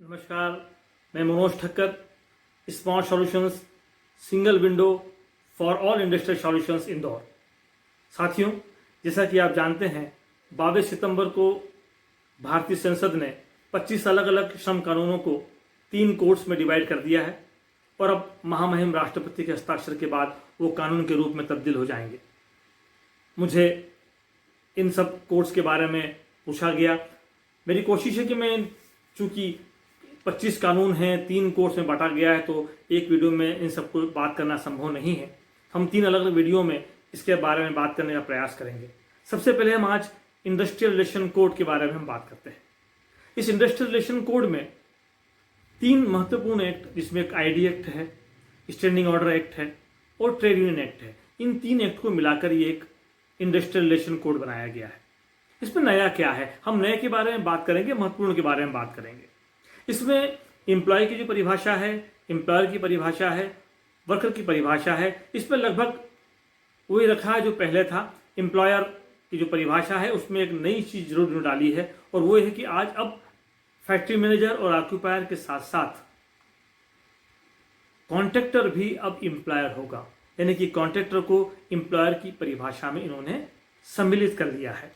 नमस्कार, मैं Manoj Thakkar, smart solutions single window for all industrial solutions Indore. साथियों, जैसा कि आप जानते हैं 22 सितंबर को भारतीय संसद ने 25 अलग अलग श्रम कानूनों को 3 कोर्ट्स में डिवाइड कर दिया है और अब महामहिम राष्ट्रपति के हस्ताक्षर के बाद वो कानून के रूप में तब्दील हो जाएंगे। मुझे इन सब कोर्ट्स के बारे में पूछा गया। मेरी कोशिश है कि मैं, चूँकि 25 कानून हैं, 3 कोर्स में बांटा गया है, तो एक वीडियो में इन सबको बात करना संभव नहीं है। हम 3 अलग अलग वीडियो में इसके बारे में बात करने का प्रयास करेंगे। सबसे पहले हम आज इंडस्ट्रियल रिलेशन कोड के बारे में हम बात करते हैं। इस इंडस्ट्रियल रिलेशन कोड में 3 महत्वपूर्ण एक्ट, जिसमें एक आईडी एक्ट है, स्टैंडिंग ऑर्डर एक्ट है और ट्रेड यूनियन एक्ट है। इन 3 एक्ट को मिलाकर ये एक इंडस्ट्रियल रिलेशन कोड बनाया गया है। इसमें नया क्या है, हम नए के बारे में बात करेंगे, महत्वपूर्ण के बारे में बात करेंगे। इसमें एम्प्लॉय की जो परिभाषा है, एम्प्लॉयर की परिभाषा है, वर्कर की परिभाषा है, इसमें लगभग वही रखा है जो पहले था। एम्प्लॉयर की जो परिभाषा है उसमें एक नई चीज जरूर डाली है, और वो है कि आज अब फैक्ट्री मैनेजर और ऑक्यूपायर के साथ साथ कॉन्ट्रैक्टर भी अब एम्प्लॉयर होगा, यानी कि कॉन्ट्रैक्टर को एम्प्लॉयर की परिभाषा में इन्होंने सम्मिलित कर लिया है।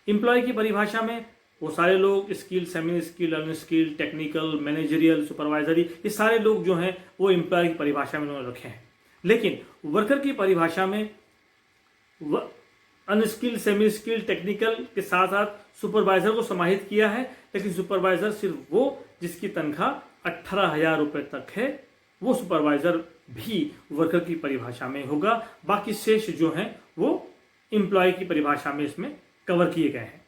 एम्प्लॉय की परिभाषा में वो सारे लोग, skill, semi skill, unskilled, technical, managerial, supervisory, ये सारे लोग जो हैं वो एम्प्लॉय की परिभाषा में उन्होंने रखे हैं। लेकिन वर्कर की परिभाषा में अनस्किल, सेमी स्किल, टेक्निकल के साथ साथ सुपरवाइजर को समाहित किया है। लेकिन सुपरवाइजर सिर्फ वो जिसकी तनख्वाह 18,000 रुपये तक है, वो सुपरवाइजर भी वर्कर की परिभाषा में होगा। बाकी शेष जो हैं वो एम्प्लॉय की परिभाषा में इसमें कवर किए गए हैं।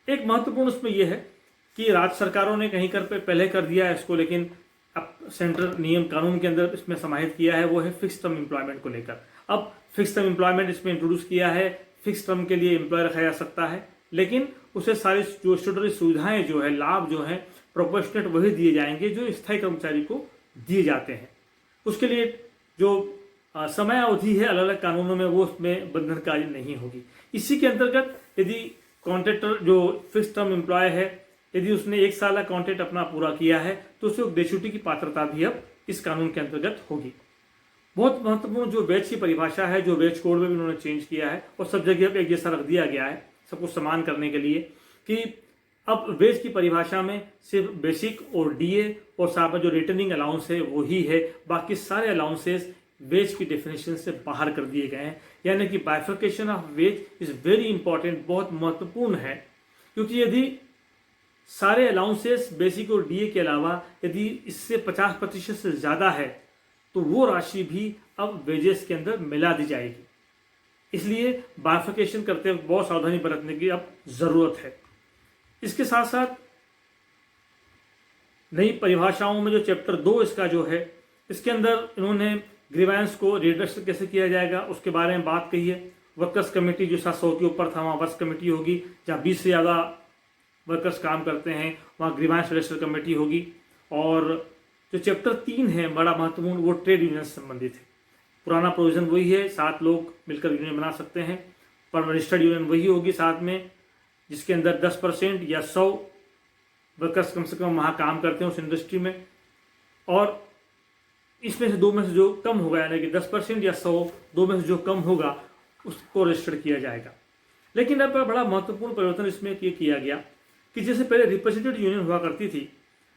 एक महत्वपूर्ण उसमें यह है कि राज्य सरकारों ने कहीं पहले कर दिया है इसको, लेकिन अब सेंट्रल नियम कानून के अंदर इसमें समाहित किया है, वो है फिक्स टर्म एम्प्लॉयमेंट को लेकर। अब फिक्स टर्म एम्प्लॉयमेंट इसमें इंट्रोड्यूस किया है। फिक्स टर्म के लिए एम्प्लॉय रखा जा सकता है, लेकिन उसे सारी जो स्टैट्यूटरी सुविधाएं जो है, लाभ जो है, प्रोपोर्शनेट वही दिए जाएंगे जो स्थायी कर्मचारी को दिए जाते हैं। उसके लिए जो समय अवधि है अलग अलग कानूनों में, वो उसमें बंधनकारी नहीं होगी। इसी के अंतर्गत यदि कॉन्ट्रैक्टर जो फिक्स टर्म एम्प्लॉय है, यदि उसने 1 साल का कॉन्ट्रैक्ट अपना पूरा किया है तो उसे ग्रेच्युटी की पात्रता भी अब इस कानून के अंतर्गत होगी। बहुत महत्वपूर्ण जो वेज की परिभाषा है, जो वेज कोड में भी उन्होंने चेंज किया है और सब जगह अब एक जैसा रख दिया गया है, सब कुछ समान करने के लिए, कि अब वेज की परिभाषा में सिर्फ बेसिक और डीए और साथ में जो रिटर्निंग अलाउंस है वही है। बाकी सारे अलाउंसेस वेज की डेफिनेशन से बाहर कर दिए गए हैं। यानी कि bifurcation of ways is very important, बहुत महत्वपूर्ण है, क्योंकि यदि सारे अलाउंसेस बेसिक और डीए के अलावा यदि इससे 50% से ज़्यादा है तो वो राशि भी अब वेजेस के अंदर मिला दी जाएगी। इसलिए बाइफर्केशन करते वक्त बहुत सावधानी बरतने की अब ज़रूरत है। इसके साथ साथ नई परिभाषाओं में जो चैप्टर 2 इसका जो है, इसके अंदर इन्होंने ग्रीवेंस को रिडक्स कैसे किया जाएगा उसके बारे में बात कही है। वर्कर्स कमेटी जो 700 के ऊपर था वहाँ वर्क्स कमेटी होगी, जहाँ 20 से ज़्यादा वर्कर्स काम करते हैं वहाँ ग्रीवेंस रजिस्टर कमेटी होगी। और जो चैप्टर 3 है बड़ा महत्वपूर्ण, वो ट्रेड यूनियन से संबंधित है। पुराना प्रोविजन वही है, 7 लोग मिलकर यूनियन बना सकते हैं, पर रजिस्टर्ड यूनियन वही होगी साथ में, जिसके अंदर 10% या 100 वर्कर्स कम से कम वहाँ काम करते हैं उस इंडस्ट्री में, और इसमें से 2 में से जो कम होगा, यानी कि 10% या 100, 2 में से जो कम होगा उसको रजिस्टर किया जाएगा। लेकिन अब बड़ा महत्वपूर्ण परिवर्तन इसमें ये किया गया कि जैसे पहले रिप्रेजेंटेटिव यूनियन हुआ करती थी,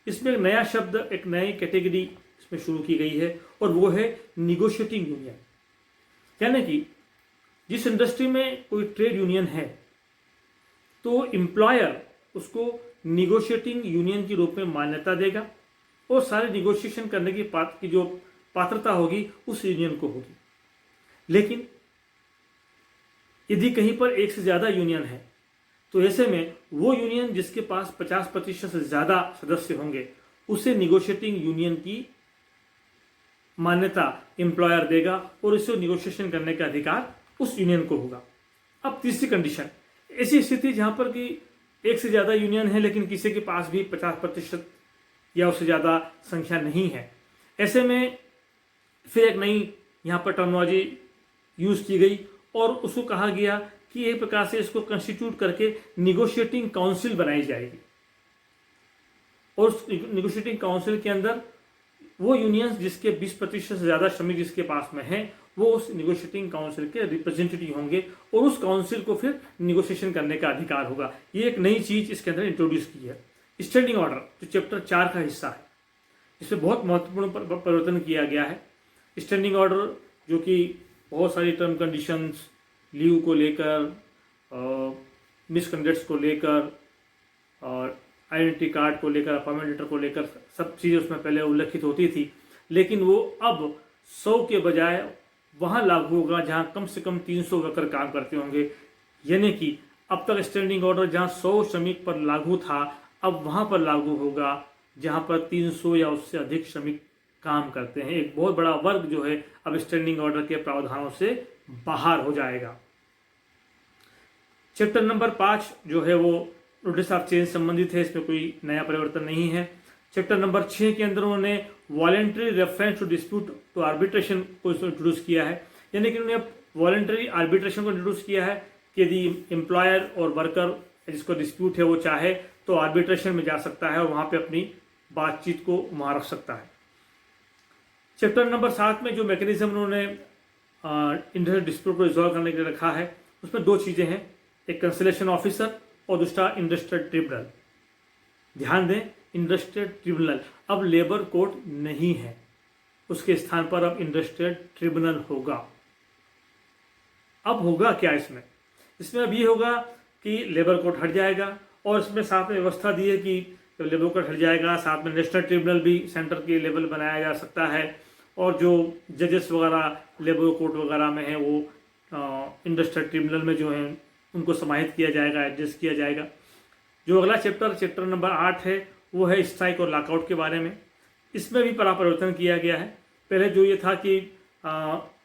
इसमें एक नया शब्द, एक नई कैटेगरी इसमें शुरू की गई है, और वो है निगोशिएटिंग यूनियन। यानी कि जिस इंडस्ट्री में कोई ट्रेड यूनियन है तो एम्प्लॉयर उसको निगोशिएटिंग यूनियन के रूप में मान्यता देगा और सारे निगोशिएशन करने की जो पात्रता होगी उस यूनियन को होगी। लेकिन यदि कहीं पर एक से ज़्यादा यूनियन है तो ऐसे में वो यूनियन जिसके पास 50% से ज़्यादा सदस्य होंगे उसे निगोशिएटिंग यूनियन की मान्यता एम्प्लॉयर देगा और इससे निगोशिएशन करने का अधिकार उस यूनियन को होगा। अब तीसरी कंडीशन, ऐसी स्थिति जहाँ पर कि एक से ज़्यादा यूनियन है लेकिन किसी के पास भी 50% या उससे ज़्यादा संख्या नहीं है, ऐसे में फिर एक नई यहाँ पर टर्मिनोलॉजी यूज़ की गई और उसको कहा गया कि एक प्रकार से इसको कंस्टिट्यूट करके निगोशिएटिंग काउंसिल बनाई जाएगी। और उस निगोशिएटिंग काउंसिल के अंदर वो यूनियंस जिसके 20% से ज़्यादा श्रमिक जिसके पास में हैं वो उस निगोशिएटिंग काउंसिल के रिप्रेजेंटेटिव होंगे और उस काउंसिल को फिर निगोशिएशन करने का अधिकार होगा। ये एक नई चीज़ इसके अंदर इंट्रोड्यूस की है। स्टैंडिंग ऑर्डर जो चैप्टर 4 का हिस्सा है, इसमें बहुत महत्वपूर्ण परिवर्तन किया गया है। स्टैंडिंग ऑर्डर जो कि बहुत सारी टर्म कंडीशंस, लीव को लेकर, मिसकंडक्ट्स को लेकर और आइडेंटिटी कार्ड को लेकर, अपॉइंटमेंट लेटर को लेकर सब चीज़ें उसमें पहले उल्लेखित होती थी, लेकिन वो अब 100 के बजाय वहाँ लागू होगा जहाँ कम से कम 300 वर्कर काम करते होंगे। यानी कि अब तक स्टैंडिंग ऑर्डर जहाँ 100 श्रमिक पर लागू था, अब वहाँ पर लागू होगा जहाँ पर 300 या उससे अधिक श्रमिक काम करते हैं। एक बहुत बड़ा वर्ग जो है अब स्टैंडिंग ऑर्डर के प्रावधानों से बाहर हो जाएगा। चैप्टर नंबर 5 जो है वो नोटिस ऑफ चेंज संबंधित है, इसमें कोई नया परिवर्तन नहीं है। चैप्टर नंबर 6 के अंदर उन्होंने voluntary reference to dispute to arbitration को इंट्रोड्यूस किया है। यानी कि उन्होंने वॉलेंट्री आर्बिट्रेशन को इंट्रोड्यूस किया है कि यदि एम्प्लॉयर और वर्कर जिसको डिस्प्यूट है वो चाहे तो आर्बिट्रेशन में जा सकता है और वहाँ पे अपनी बातचीत को वहाँ रख सकता है। चैप्टर नंबर 7 में जो मैकेनिज्म उन्होंने इंडस्ट्रियल डिस्प्यूट को रिजॉल्व करने के लिए रखा है, उसमें 2 चीज़ें हैं, एक कंसलेशन ऑफिसर और दूसरा इंडस्ट्रियल ट्रिब्यूनल। ध्यान दें, इंडस्ट्रियल ट्रिब्यूनल अब लेबर कोर्ट नहीं है, उसके स्थान पर अब इंडस्ट्रियल ट्रिब्यूनल होगा। अब होगा क्या इसमें अब ये होगा कि लेबर कोर्ट हट जाएगा और इसमें साथ में व्यवस्था दी है कि जब लेबर कोर्ट हट जाएगा साथ में नेशनल ट्रिब्यूनल भी सेंटर के लेवल बनाया जा सकता है और जो जजेस वगैरह लेबर कोर्ट वगैरह में है वो इंडस्ट्रियल ट्रिब्यूनल में जो है उनको समाहित किया जाएगा, एडजस्ट किया जाएगा। जो अगला चैप्टर नंबर 8 है वो है स्ट्राइक और लॉकआउट के बारे में। इसमें भी बड़ा परिवर्तन किया गया है। पहले जो ये था कि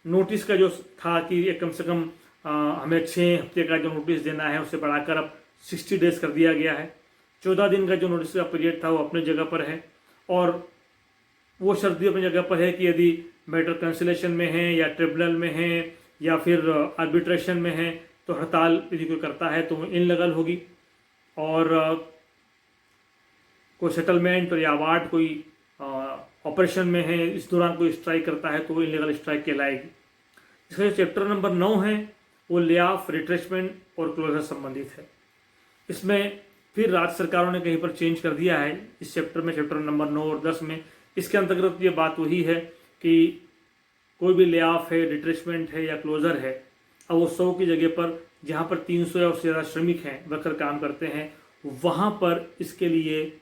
नोटिस का जो था कि एक कम से कम हमें 6 हफ्ते का जो नोटिस देना है उसे बढ़ाकर अब 60 डेज कर दिया गया है। 14 दिन का जो नोटिस का पीरियड था वो अपनी जगह पर है और वो शर्त भी अपनी जगह पर है कि यदि मैटर कैंसिलेशन में है या ट्रिब्यूनल में है या फिर आर्बिट्रेशन में है तो हड़ताल यदि कोई करता है तो वो इनलीगल होगी और कोई सेटलमेंट या अवार्ड कोई ऑपरेशन में है इस दौरान कोई स्ट्राइक करता है तो वो इनलीगल स्ट्राइक कहलाएगी। इसका जो चैप्टर नंबर 9 है वो ले ऑफ, रिट्रेचमेंट और क्लोजर संबंधित है। इसमें फिर राज्य सरकारों ने कहीं पर चेंज कर दिया है इस चैप्टर में, चैप्टर नंबर 9 और 10 में। इसके अंतर्गत ये बात वही है कि कोई भी ले ऑफ है, रिट्रेचमेंट है या क्लोजर है, अब वो 100 की जगह पर जहाँ पर 300 या उससे ज़्यादा श्रमिक हैं, वर्कर काम करते हैं, वहाँ पर इसके लिए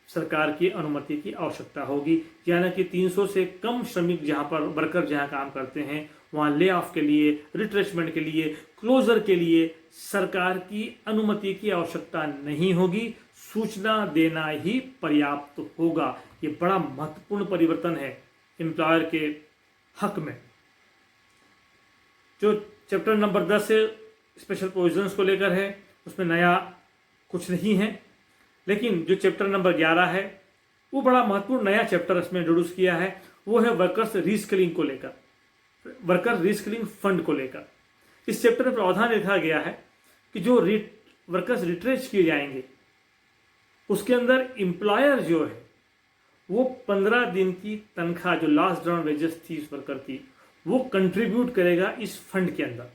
सरकार की अनुमति की आवश्यकता होगी। यानी कि 300 से कम श्रमिक जहाँ पर वर्कर जहाँ काम करते हैं वहाँ ले ऑफ के लिए, रिट्रेचमेंट के लिए, क्लोजर के लिए सरकार की अनुमति की आवश्यकता नहीं होगी, सूचना देना ही पर्याप्त होगा। ये बड़ा महत्वपूर्ण परिवर्तन है एम्प्लॉयर के हक में। जो चैप्टर नंबर 10 है स्पेशल प्रोविजंस को लेकर है, उसमें नया कुछ नहीं है, लेकिन जो चैप्टर नंबर 11 है वो बड़ा महत्वपूर्ण नया चैप्टर इसमें इंट्रोड्यूस किया है। वो है वर्कर्स रीस्किलिंग को लेकर, वर्कर रीस्किलिंग फंड को लेकर। इस चैप्टर में प्रावधान लिखा गया है कि जो वर्कर्स रिट्रेच किए जाएंगे उसके अंदर एम्प्लॉयर जो है वो 15 दिन की तनख्वाह जो लास्ट ड्राउन वेजेस थी इस वर्कर की वो कंट्रीब्यूट करेगा इस फंड के अंदर।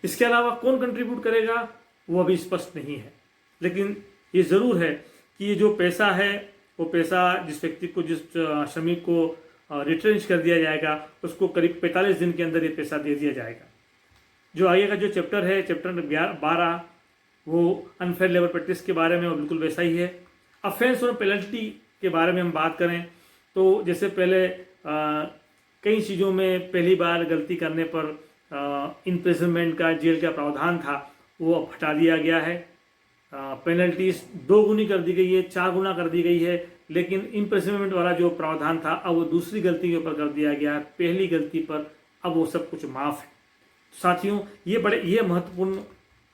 इसके अलावा कौन कंट्रीब्यूट करेगा वो अभी स्पष्ट नहीं है, लेकिन ये ज़रूर है कि ये जो पैसा है वो पैसा जिस व्यक्ति को, जिस श्रमिक को रिट्रेंच कर दिया जाएगा उसको करीब 45 दिन के अंदर ये पैसा दे दिया जाएगा। जो आगे का जो चैप्टर है, चैप्टर नंबर 12, वो अनफेयर लेबर प्रैक्टिस के बारे में वो बिल्कुल वैसा ही है। अफेंस और पेनल्टी के बारे में हम बात करें तो जैसे पहले कई चीज़ों में पहली बार गलती करने पर इम्प्रिजनमेंट का, जेल का प्रावधान था, वो अब हटा दिया गया है। पेनल्टीज 2 गुनी कर दी गई है, 4 गुना कर दी गई है, लेकिन इम्प्रिजनमेंट वाला जो प्रावधान था अब वो दूसरी गलती के ऊपर कर दिया गया है, पहली गलती पर अब वो सब कुछ माफ़ है। साथियों, ये महत्वपूर्ण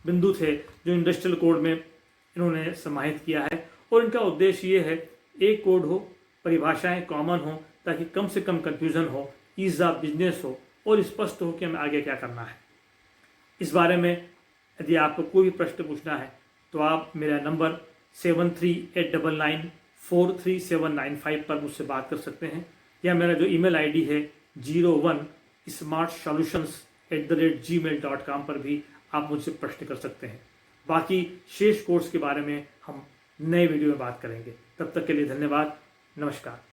बिंदु थे जो इंडस्ट्रियल कोड में इन्होंने समाहित किया है और इनका उद्देश्य ये है एक कोड हो, परिभाषाएं कॉमन हो ताकि कम से कम कंफ्यूजन हो, ईज ऑफ बिजनेस हो और स्पष्ट हो कि हमें आगे क्या करना है। इस बारे में यदि आपको कोई भी प्रश्न पूछना है तो आप मेरा नंबर 738995 43795 पर मुझसे बात कर सकते हैं, या मेरा जो ईमेल आईडी है 01smartsolutions@gmail.com पर भी आप मुझसे प्रश्न कर सकते हैं। बाकी शेष कोर्स के बारे में हम नए वीडियो में बात करेंगे। तब तक के लिए धन्यवाद। नमस्कार।